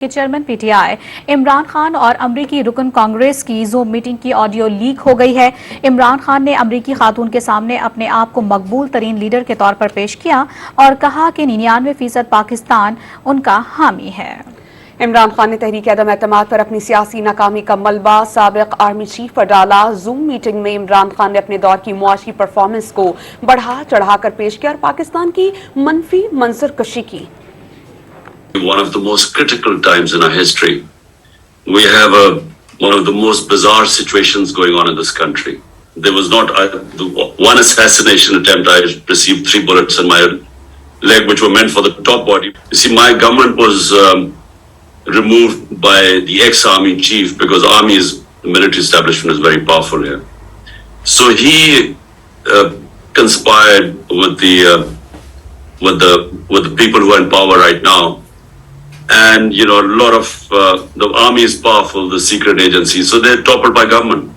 के chairman PTI Imran Khan और अमरीकी रुकन कांग्रेस की जूम मीटिंग की ऑडियो लीक हो गई है। इमरान खान ने अमरीकी खातून के सामने अपने आप को मकबूल तरीन लीडर के तौर पर पेश किया और कहा कि 99% पाकिस्तान उनका हामी है। इमरान खान ने तहरीक अदम एतमाद पर अपनी सियासी नाकामी का मलबा साबिक आर्मी चीफ पर डाला। जूम मीटिंग में इमरान खान ने अपने दौर की मुआशी परफॉर्मेंस को बढ़ा चढ़ाकर पेश किया और पाकिस्तान की मनफी मंजर कशी की। One of the most critical times in our history. We have one of the most bizarre situations going on in this country. There was not one assassination attempt. I received 3 bullets in my leg, which were meant for the top body. You see, my government was removed by the ex-army chief because the military establishment is very powerful here. So he conspired with the people who are in power right now. And, a lot of the army is powerful, the secret agencies, so they're toppled by government.